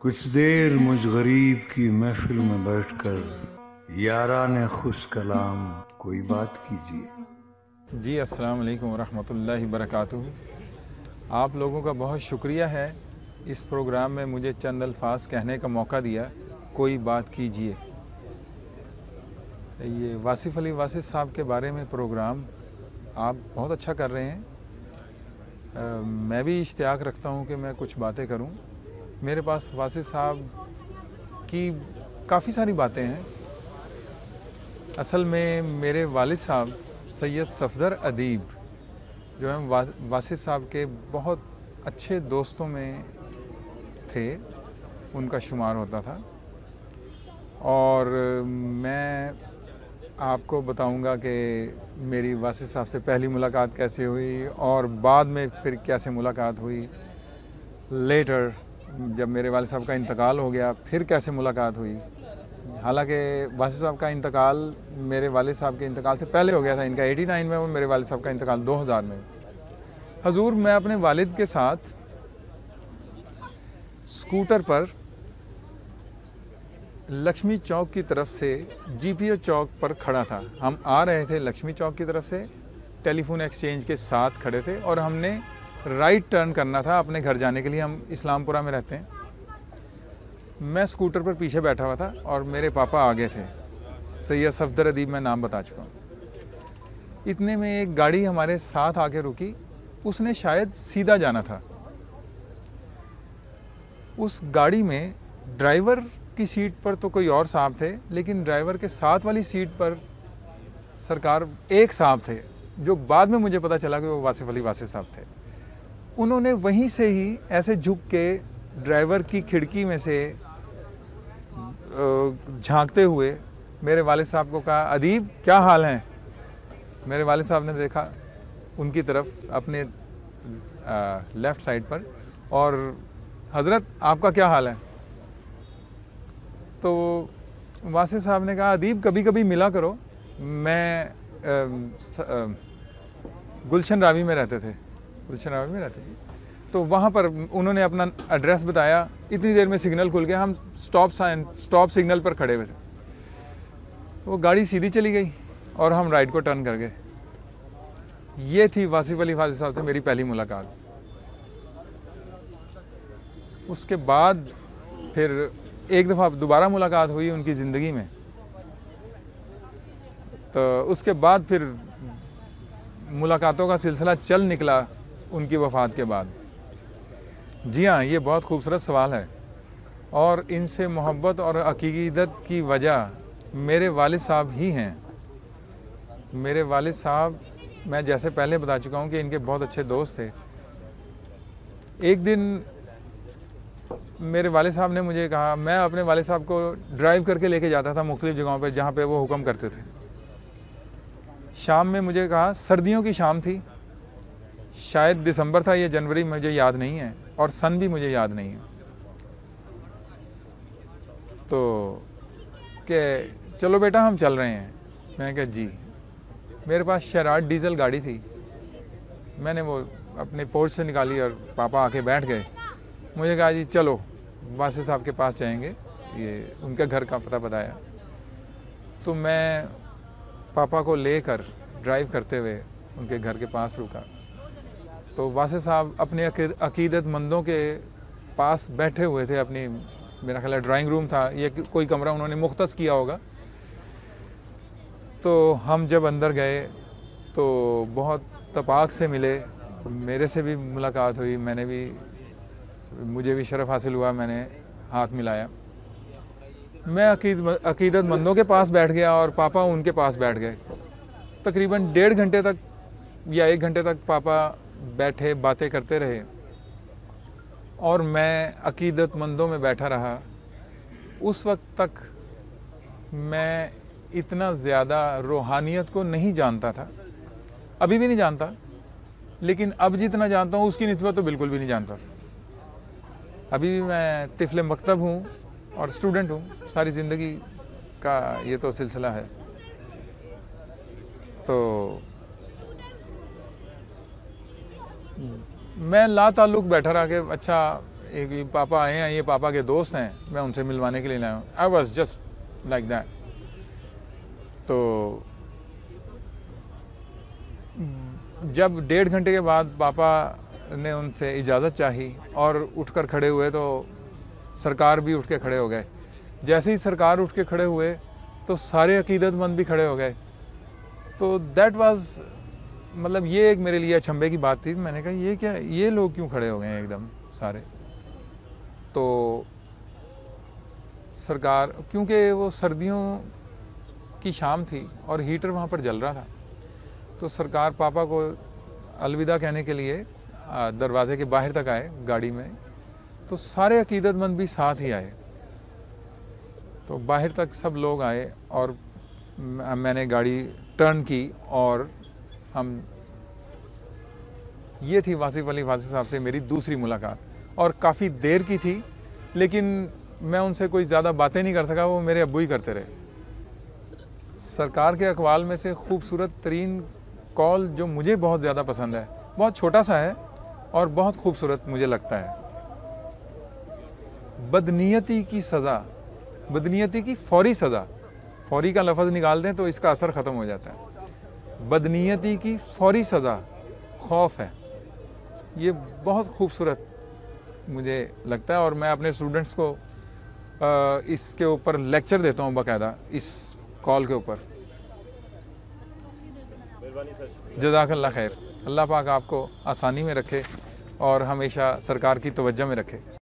कुछ देर मुझ गरीब की महफिल में बैठकर याराने खुश कलाम कोई बात कीजिए। जी अस्सलाम वालेकुम रहमतुल्लाहि बरकातुहू। आप लोगों का बहुत शुक्रिया है इस प्रोग्राम में मुझे चंद अल्फाज कहने का मौका दिया। कोई बात कीजिए। ये वासिफ़ अली वासिफ़ साहब के बारे में प्रोग्राम आप बहुत अच्छा कर रहे हैं। मैं भी इश्तियाक रखता हूँ कि मैं कुछ बातें करूँ। मेरे पास वासिफ़ साहब की काफ़ी सारी बातें हैं। असल में मेरे वालिद साहब सैयद सफदर अदीब जो हैं वासिफ़ साहब के बहुत अच्छे दोस्तों में थे, उनका शुमार होता था। और मैं आपको बताऊंगा कि मेरी वासिफ़ साहब से पहली मुलाकात कैसे हुई और बाद में फिर कैसे मुलाकात हुई। लेटर जब मेरे वालिद साहब का इंतकाल हो गया फिर कैसे मुलाकात हुई। हालांकि वासिफ़ साहब का इंतकाल मेरे वालिद साहब के इंतकाल से पहले हो गया था। इनका 89 में, वो मेरे वालिद साहब का इंतकाल 2000 में। हजूर, मैं अपने वालिद के साथ स्कूटर पर लक्ष्मी चौक की तरफ से जीपीओ चौक पर खड़ा था। हम आ रहे थे लक्ष्मी चौक की तरफ से, टेलीफोन एक्सचेंज के साथ खड़े थे और हमने राइट टर्न करना था अपने घर जाने के लिए। हम इस्लामपुरा में रहते हैं। मैं स्कूटर पर पीछे बैठा हुआ था और मेरे पापा आगे थे। सैयद सफदर अदीब मैं नाम बता चुका हूँ। इतने में एक गाड़ी हमारे साथ आके रुकी। उसने शायद सीधा जाना था। उस गाड़ी में ड्राइवर की सीट पर तो कोई और साहब थे, लेकिन ड्राइवर के साथ वाली सीट पर सरकार एक साहब थे, जो बाद में मुझे पता चला कि वो वासिफ़ अली वासिफ़ साहब थे। उन्होंने वहीं से ही ऐसे झुक के ड्राइवर की खिड़की में से झांकते हुए मेरे वालिद साहब को कहा, अदीब क्या हाल है। मेरे वालिद साहब ने देखा उनकी तरफ अपने लेफ़्ट साइड पर और हज़रत आपका क्या हाल है। तो वासिफ़ साहब ने कहा, अदीब कभी कभी मिला करो। मैं गुलशन रावी में रहते थे, तो वहाँ पर उन्होंने अपना एड्रेस बताया। इतनी देर में सिग्नल खुल गया, हम स्टॉप सिग्नल पर खड़े हुए थे। वो गाड़ी सीधी चली गई और हम राइट को टर्न कर गए। ये थी वासिफ़ अली वासिफ़ साहब से मेरी पहली मुलाकात। उसके बाद फिर एक दफ़ा दोबारा मुलाकात हुई उनकी ज़िंदगी में। तो उसके बाद फिर मुलाकातों का सिलसिला चल निकला उनकी वफ़ात के बाद। जी हाँ, ये बहुत खूबसूरत सवाल है और इनसे मोहब्बत और अकीदत की वजह मेरे वालिद साहब ही हैं। मेरे वालिद साहब, मैं जैसे पहले बता चुका हूँ कि इनके बहुत अच्छे दोस्त थे। एक दिन मेरे वालिद साहब ने मुझे कहा, मैं अपने वालिद साहब को ड्राइव करके लेके जाता था मुख्तलिफ़ जगहों पर जहाँ पे वो हुक्म करते थे। शाम में मुझे कहा, सर्दियों की शाम थी, शायद दिसंबर था या जनवरी, मुझे याद नहीं है और सन भी मुझे याद नहीं है। तो कि चलो बेटा हम चल रहे हैं। मैंने कहा जी। मेरे पास शराट डीज़ल गाड़ी थी। मैंने वो अपने पोर्च से निकाली और पापा आके बैठ गए। मुझे कहा जी चलो वासिफ़ साहब के पास जाएंगे, ये उनके घर का पता बताया। तो मैं पापा को लेकर ड्राइव करते हुए उनके घर के पास रुका। तो वासिफ़ साहब अपने अकीदतमंदों के पास बैठे हुए थे। अपनी, मेरा ख्याल है ड्राइंग रूम था, ये कोई कमरा उन्होंने मुख्तस किया होगा। तो हम जब अंदर गए तो बहुत तपाक से मिले, मेरे से भी मुलाकात हुई, मुझे भी शरफ़ हासिल हुआ, मैंने हाथ मिलाया। मैं अकीदतमंदों के पास बैठ गया और पापा उनके पास बैठ गए। तकरीबन 1.5 घंटे तक या 1 घंटे तक पापा बैठे, बातें करते रहे और मैं अकीदतमंदों में बैठा रहा। उस वक्त तक मैं इतना ज़्यादा रूहानियत को नहीं जानता था, अभी भी नहीं जानता, लेकिन अब जितना जानता हूँ उसकी निस्बत तो बिल्कुल भी नहीं जानता। अभी भी मैं तिफ़्ल मकतब हूँ और स्टूडेंट हूँ। सारी ज़िंदगी का ये तो सिलसिला है। तो मैं ला ताल्लुक़ बैठा रहा कि अच्छा एक ये पापा आए हैं, ये पापा के दोस्त हैं, मैं उनसे मिलवाने के लिए लाया हूँ। I was just like that. तो जब 1.5 घंटे के बाद पापा ने उनसे इजाज़त चाही और उठकर खड़े हुए तो सरकार भी उठ के खड़े हो गए। जैसे ही सरकार उठ के खड़े हुए तो सारे अकीदतमंद भी खड़े हो गए। तो दैट वाज, मतलब ये एक मेरे लिए अचंभे की बात थी। मैंने कहा ये क्या, ये लोग क्यों खड़े हो गए हैं एकदम सारे। तो सरकार, क्योंकि वो सर्दियों की शाम थी और हीटर वहाँ पर जल रहा था, तो सरकार पापा को अलविदा कहने के लिए दरवाजे के बाहर तक आए गाड़ी में। तो सारे अकीदतमंद भी साथ ही आए। तो बाहर तक सब लोग आए और मैंने गाड़ी टर्न की और हम, ये थी वासिफ अली वासी साहब से मेरी दूसरी मुलाकात, और काफ़ी देर की थी, लेकिन मैं उनसे कोई ज़्यादा बातें नहीं कर सका, वो मेरे अब्बू ही करते रहे। सरकार के अक़वाल में से खूबसूरत तरीन कॉल जो मुझे बहुत ज़्यादा पसंद है, बहुत छोटा सा है और बहुत खूबसूरत मुझे लगता है। बदनीयती की सज़ा, बदनीयती की फौरी सज़ा, फौरी का लफ्ज़ निकाल दें तो इसका असर ख़त्म हो जाता है। बदनीयती की फौरी सज़ा खौफ है, ये बहुत खूबसूरत मुझे लगता है। और मैं अपने स्टूडेंट्स को इसके ऊपर लेक्चर देता हूँ बाकायदा, इस कॉल के ऊपर। जज़ाकल्लाह खैर। अल्लाह पाक आपको आसानी में रखे और हमेशा सरकार की तवज्जो में रखे।